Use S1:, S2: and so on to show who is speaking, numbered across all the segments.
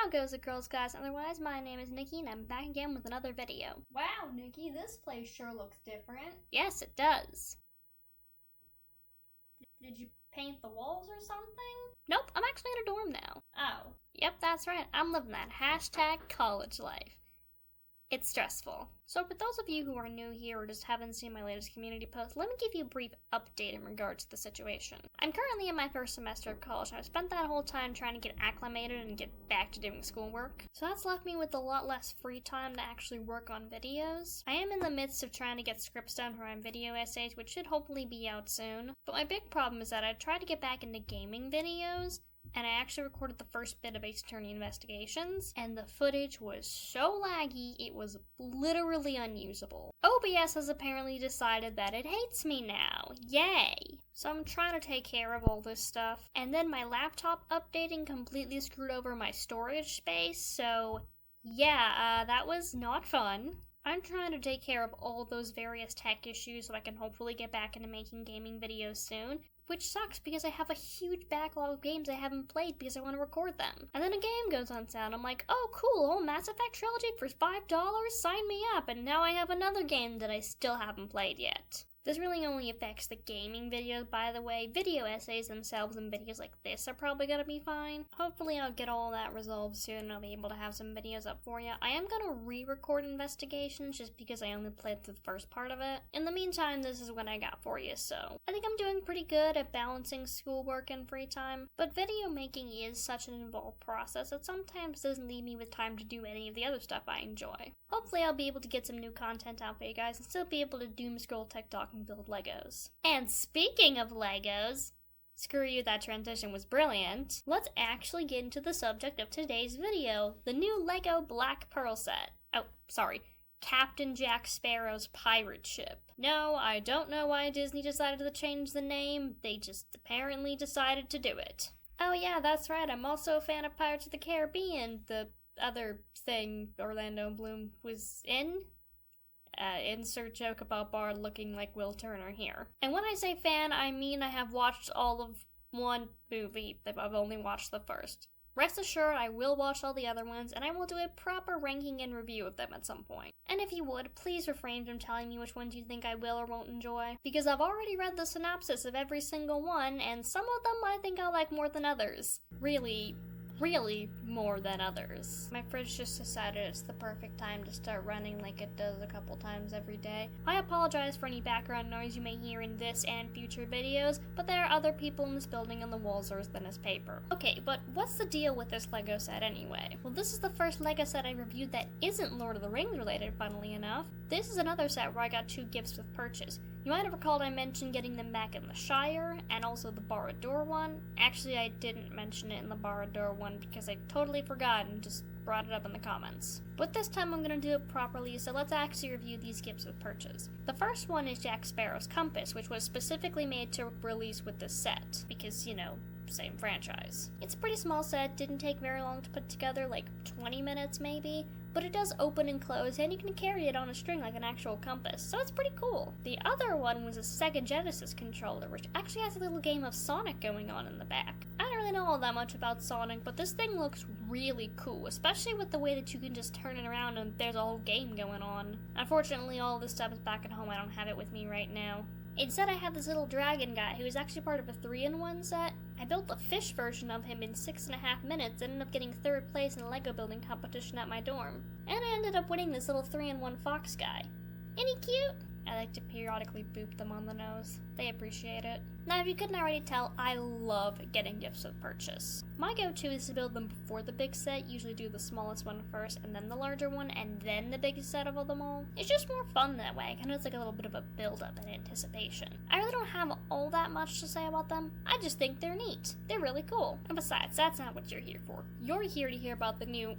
S1: How goes it, girls, guys? Otherwise, my name is Nikki, and I'm back again with another video.
S2: Wow, Nikki, this place sure looks different.
S1: Yes, it does.
S2: Did you paint the walls or something?
S1: Nope, I'm actually in a dorm now.
S2: Oh.
S1: Yep, that's right. I'm living that #college life. It's stressful. So for those of you who are new here or just haven't seen my latest community post, let me give you a brief update in regards to the situation. I'm currently in my first semester of college, and I've spent that whole time trying to get acclimated and get back to doing schoolwork. So that's left me with a lot less free time to actually work on videos. I am in the midst of trying to get scripts done for my video essays, which should hopefully be out soon. But my big problem is that I tried to get back into gaming videos, and I actually recorded the first bit of Ace Attorney Investigations, and the footage was so laggy, it was literally unusable. OBS has apparently decided that it hates me now. Yay! So I'm trying to take care of all this stuff, and then my laptop updating completely screwed over my storage space, so yeah, that was not fun. I'm trying to take care of all those various tech issues so I can hopefully get back into making gaming videos soon, which sucks because I have a huge backlog of games I haven't played because I want to record them. And then a game goes on sale, and I'm like, oh cool, whole Mass Effect trilogy for $5? Sign me up, and now I have another game that I still haven't played yet. This really only affects the gaming videos, by the way. Video essays themselves and videos like this are probably gonna be fine. Hopefully I'll get all that resolved soon and I'll be able to have some videos up for you. I am gonna re-record Investigations just because I only played through the first part of it. In the meantime, this is what I got for you, so I think I'm doing pretty good at balancing schoolwork and free time, but video making is such an involved process that sometimes doesn't leave me with time to do any of the other stuff I enjoy. Hopefully I'll be able to get some new content out for you guys and still be able to doom scroll tech talk and build Legos. And speaking of Legos, screw you, that transition was brilliant. Let's actually get into the subject of today's video, the new Lego Black Pearl set. Oh, sorry, Captain Jack Sparrow's pirate ship. No, I don't know why Disney decided to change the name, they just apparently decided to do it. Oh yeah, that's right, I'm also a fan of Pirates of the Caribbean, the other thing Orlando Bloom was in. Insert joke about Bard looking like Will Turner here. And when I say fan, I mean I have watched all of one movie, but I've only watched the first. Rest assured, I will watch all the other ones, and I will do a proper ranking and review of them at some point. And if you would, please refrain from telling me which ones you think I will or won't enjoy, because I've already read the synopsis of every single one, and some of them I think I'll like more than others. Really more than others. My fridge just decided it's the perfect time to start running like it does a couple times every day. I apologize for any background noise you may hear in this and future videos, but there are other people in this building and the walls are as thin as paper. Okay, but what's the deal with this Lego set anyway? Well, this is the first Lego set I reviewed that isn't Lord of the Rings related, funnily enough. This is another set where I got 2 gifts with purchase. You might have recalled I mentioned getting them back in the Shire, and also the Barad-dûr one. Actually, I didn't mention it in the Barad-dûr one because I totally forgot and just brought it up in the comments. But this time I'm gonna do it properly, so let's actually review these gifts with purchase. The first one is Jack Sparrow's compass, which was specifically made to release with this set, because, you know, same franchise. It's a pretty small set, didn't take very long to put together, like 20 minutes maybe, but it does open and close, and you can carry it on a string like an actual compass, so it's pretty cool. The other one was a Sega Genesis controller, which actually has a little game of Sonic going on in the back. I don't really know all that much about Sonic, but this thing looks really cool, especially with the way that you can just turn it around and there's a whole game going on. Unfortunately, all this stuff is back at home, I don't have it with me right now. Instead, I have this little dragon guy who is actually part of a 3-in-1 set. I built the fish version of him in 6.5 minutes and ended up getting 3rd place in a Lego building competition at my dorm. And I ended up winning this little 3-in-1 fox guy. Ain't he cute? I like to periodically boop them on the nose. They appreciate it. Now, if you couldn't already tell, I love getting gifts with purchase. My go-to is to build them before the big set, usually do the smallest one first, and then the larger one, and then the biggest set of them all. It's just more fun that way, kind of it's like a little bit of a build-up and anticipation. I really don't have all that much to say about them, I just think they're neat. They're really cool. And besides, that's not what you're here for. You're here to hear about the new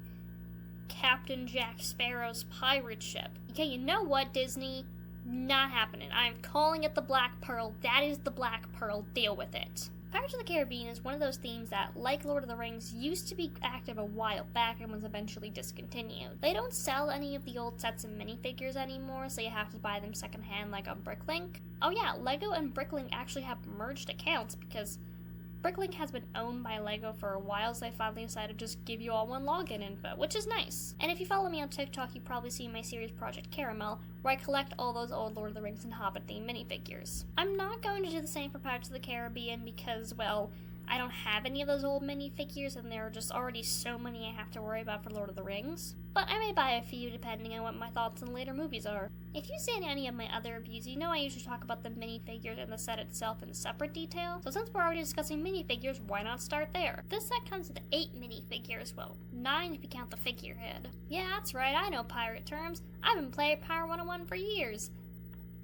S1: Captain Jack Sparrow's pirate ship. Okay, you know what, Disney? Not happening. I'm calling it the Black Pearl. That is the Black Pearl. Deal with it. Pirates of the Caribbean is one of those themes that, like Lord of the Rings, used to be active a while back and was eventually discontinued. They don't sell any of the old sets and minifigures anymore, so you have to buy them secondhand like on Bricklink. Oh yeah, Lego and Bricklink actually have merged accounts because Bricklink has been owned by LEGO for a while, so I finally decided to just give you all one login info, which is nice. And if you follow me on TikTok, you've probably seen my series Project Caramel, where I collect all those old Lord of the Rings and Hobbit themed minifigures. I'm not going to do the same for Pirates of the Caribbean because, well, I don't have any of those old minifigures, and there are just already so many I have to worry about for Lord of the Rings. But I may buy a few depending on what my thoughts on later movies are. If you've seen any of my other reviews, you know I usually talk about the minifigures and the set itself in separate detail. So since we're already discussing minifigures, why not start there? This set comes with 8 minifigures, well, 9 if you count the figurehead. Yeah, that's right, I know pirate terms. I've been playing Pirate 101 for years.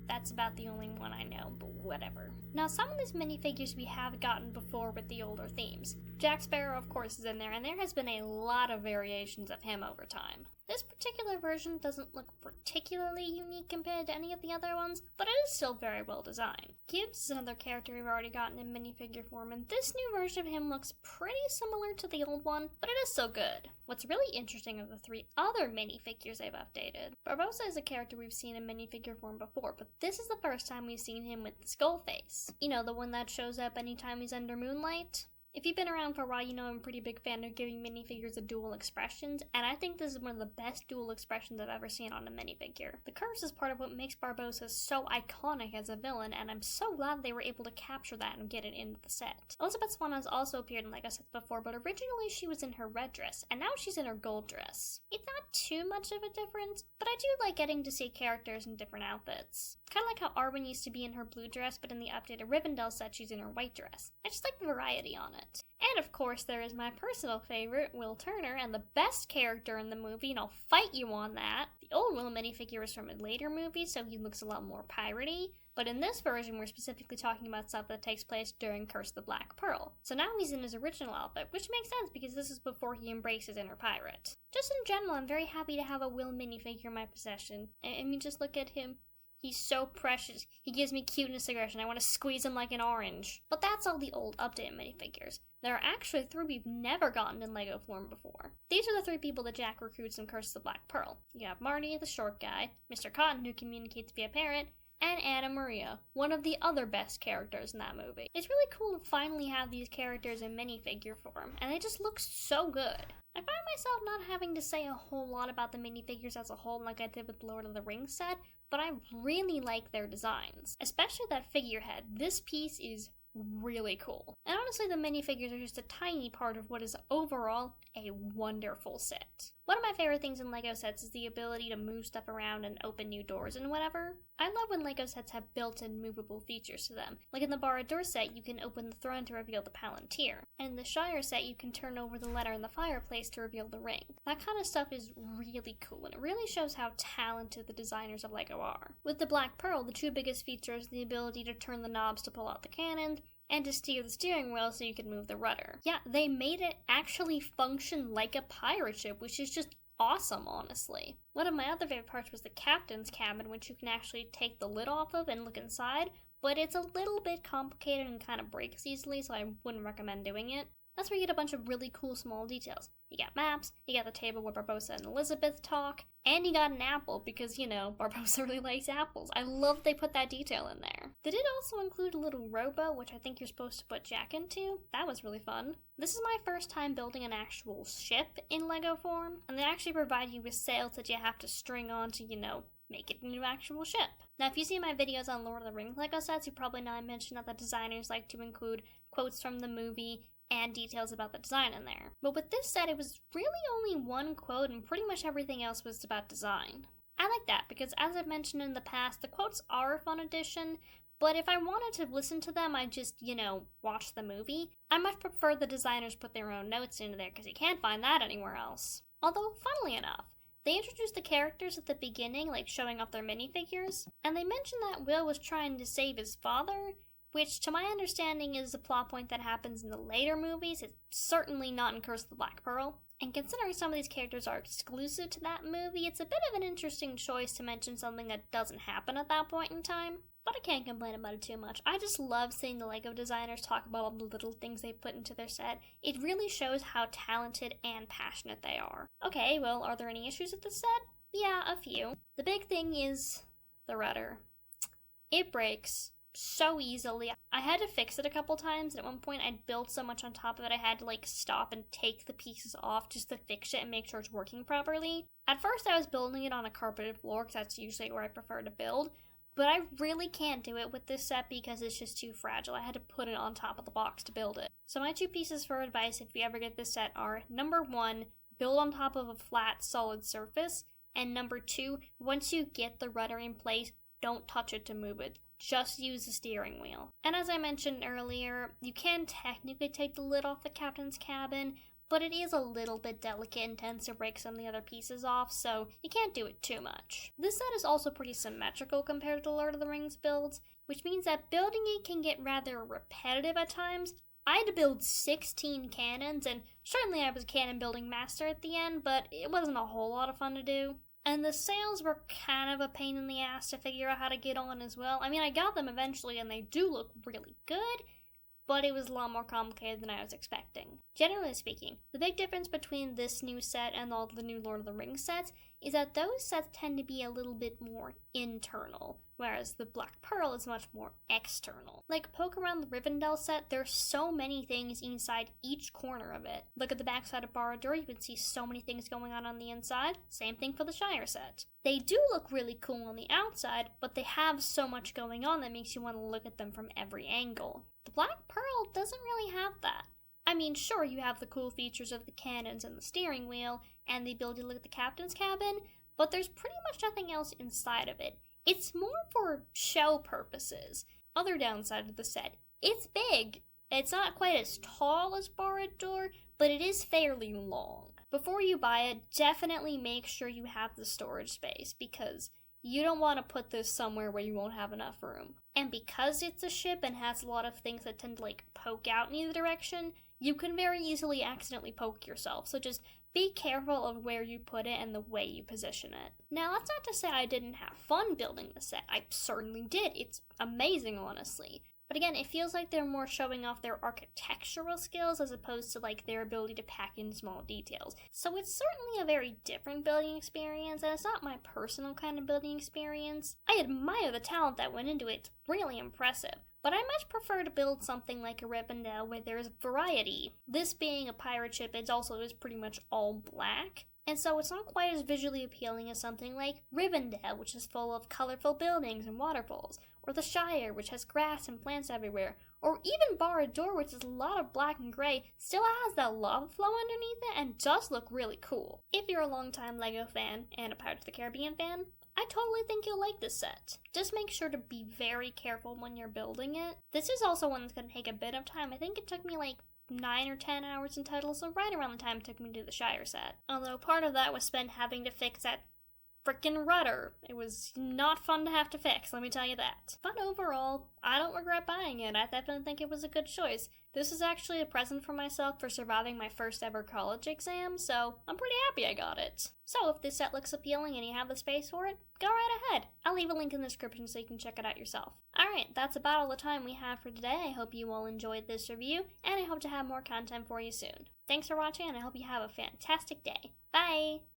S1: That's about the only one I know, but whatever. Now, some of these minifigures we have gotten before with the older themes. Jack Sparrow, of course, is in there, and there has been a lot of variations of him over time. This particular version doesn't look particularly unique compared to any of the other ones, but it is still very well designed. Gibbs is another character we've already gotten in minifigure form, and this new version of him looks pretty similar to the old one, but it is still good. What's really interesting are the 3 other minifigures they've updated. Barbossa is a character we've seen in minifigure form before, but this is the first time we've seen him with the skull face. You know, the one that shows up anytime he's under moonlight? If you've been around for a while, you know I'm a pretty big fan of giving minifigures a dual expressions, and I think this is one of the best dual expressions I've ever seen on a minifigure. The curse is part of what makes Barbossa so iconic as a villain, and I'm so glad they were able to capture that and get it into the set. Elizabeth Swann has also appeared in LEGO sets before, but originally she was in her red dress, and now she's in her gold dress. It's not too much of a difference, but I do like getting to see characters in different outfits. Kind of like how Arwen used to be in her blue dress, but in the updated Rivendell set she's in her white dress. I just like the variety on it. And of course there is my personal favorite, Will Turner, and the best character in the movie, and I'll fight you on that. The old Will minifigure is from a later movie, so he looks a lot more piratey, but in this version we're specifically talking about stuff that takes place during Curse of the Black Pearl. So now he's in his original outfit, which makes sense because this is before he embraces inner pirate. Just in general, I'm very happy to have a Will minifigure in my possession. I mean, just look at him. He's so precious. He gives me cuteness aggression. I want to squeeze him like an orange. But that's all the old updated minifigures. There are actually 3 we've never gotten in LEGO form before. These are the 3 people that Jack recruits in Curse of the Black Pearl. You have Marty, the short guy, Mr. Cotton, who communicates via parrot, and Anna Maria, one of the other best characters in that movie. It's really cool to finally have these characters in minifigure form, and they just look so good. I find myself not having to say a whole lot about the minifigures as a whole like I did with Lord of the Rings set, but I really like their designs. Especially that figurehead. This piece is really cool. And honestly, the minifigures are just a tiny part of what is overall a wonderful set. One of my favorite things in LEGO sets is the ability to move stuff around and open new doors and whatever. I love when LEGO sets have built-in movable features to them. Like in the Barad-dûr set, you can open the throne to reveal the Palantir. And in the Shire set, you can turn over the letter in the fireplace to reveal the ring. That kind of stuff is really cool, and it really shows how talented the designers of LEGO are. With the Black Pearl, the 2 biggest features are the ability to turn the knobs to pull out the cannon, and to steer the steering wheel so you can move the rudder. Yeah, they made it actually function like a pirate ship, which is just awesome, honestly. One of my other favorite parts was the captain's cabin, which you can actually take the lid off of and look inside, but it's a little bit complicated and kind of breaks easily, so I wouldn't recommend doing it. That's where you get a bunch of really cool small details. You got maps, you got the table where Barbossa and Elizabeth talk, and you got an apple because, you know, Barbossa really likes apples. I love they put that detail in there. They did also include a little rowboat, which I think you're supposed to put Jack into. That was really fun. This is my first time building an actual ship in LEGO form, and they actually provide you with sails that you have to string on to, you know, make it into an actual ship. Now, if you see my videos on Lord of the Rings LEGO sets, you probably know I mentioned that the designers like to include quotes from the movie and details about the design in there. But with this set, it was really only one quote, and pretty much everything else was about design. I like that because, as I've mentioned in the past, the quotes are a fun addition, but if I wanted to listen to them, I'd just, you know, watch the movie. I much prefer the designers put their own notes into there because you can't find that anywhere else. Although, funnily enough, they introduced the characters at the beginning, like showing off their minifigures, and they mentioned that Will was trying to save his father, which, to my understanding, is a plot point that happens in the later movies. It's certainly not in Curse of the Black Pearl. And considering some of these characters are exclusive to that movie, it's a bit of an interesting choice to mention something that doesn't happen at that point in time. But I can't complain about it too much. I just love seeing the LEGO designers talk about all the little things they put into their set. It really shows how talented and passionate they are. Okay, well, are there any issues with this set? Yeah, a few. The big thing is the rudder. It breaks so easily. I had to fix it a couple times, and at one point I'd built so much on top of it I had to like stop and take the pieces off just to fix it and make sure it's working properly. At first I was building it on a carpeted floor because that's usually where I prefer to build, but I really can't do it with this set because it's just too fragile. I had to put it on top of the box to build it. So my 2 pieces for advice if you ever get this set are, number 1, build on top of a flat, solid surface, and number 2, once you get the rudder in place, don't touch it to move it. Just use the steering wheel. And as I mentioned earlier, you can technically take the lid off the captain's cabin, but it is a little bit delicate and tends to break some of the other pieces off, so you can't do it too much. This set is also pretty symmetrical compared to Lord of the Rings builds, which means that building it can get rather repetitive at times. I had to build 16 cannons, and certainly I was a cannon building master at the end, but it wasn't a whole lot of fun to do. And the sails were kind of a pain in the ass to figure out how to get on as well. I mean, I got them eventually, and they do look really good, but it was a lot more complicated than I was expecting. Generally speaking, the big difference between this new set and all the new Lord of the Rings sets is that those sets tend to be a little bit more internal, whereas the Black Pearl is much more external. Like, poke around the Rivendell set, there's so many things inside each corner of it. Look at the backside of Barad-dûr, you can see so many things going on the inside. Same thing for the Shire set. They do look really cool on the outside, but they have so much going on that makes you want to look at them from every angle. The Black Pearl doesn't really have that. I mean, sure, you have the cool features of the cannons and the steering wheel, and the ability to look at the captain's cabin, but there's pretty much nothing else inside of it. It's more for show purposes. Other downside of the set, it's big. It's not quite as tall as Barad-dûr, but it is fairly long. Before you buy it, definitely make sure you have the storage space, because you don't want to put this somewhere where you won't have enough room. And because it's a ship and has a lot of things that tend to like poke out in either direction, you can very easily accidentally poke yourself, so just be careful of where you put it and the way you position it. Now, that's not to say I didn't have fun building the set. I certainly did. It's amazing, honestly. But again, it feels like they're more showing off their architectural skills as opposed to like their ability to pack in small details. So it's certainly a very different building experience, and it's not my personal kind of building experience. I admire the talent that went into it. It's really impressive. But I much prefer to build something like a Rivendell where there's variety. This being a pirate ship, it also is pretty much all black. And so it's not quite as visually appealing as something like Rivendell, which is full of colorful buildings and waterfalls, or the Shire, which has grass and plants everywhere, or even Barad-dûr, which is a lot of black and gray, still has that lava flow underneath it and does look really cool. If you're a longtime LEGO fan and a Pirates of the Caribbean fan, I totally think you'll like this set. Just make sure to be very careful when you're building it. This is also one that's going to take a bit of time. I think it took me like 9 or 10 hours in total, so right around the time it took me to do the Shire set. Although part of that was spent having to fix that frickin' rudder. It was not fun to have to fix, let me tell you that. But overall, I don't regret buying it. I definitely think it was a good choice. This is actually a present for myself for surviving my first ever college exam, so I'm pretty happy I got it. So if this set looks appealing and you have the space for it, go right ahead. I'll leave a link in the description so you can check it out yourself. Alright, that's about all the time we have for today. I hope you all enjoyed this review, and I hope to have more content for you soon. Thanks for watching, and I hope you have a fantastic day. Bye!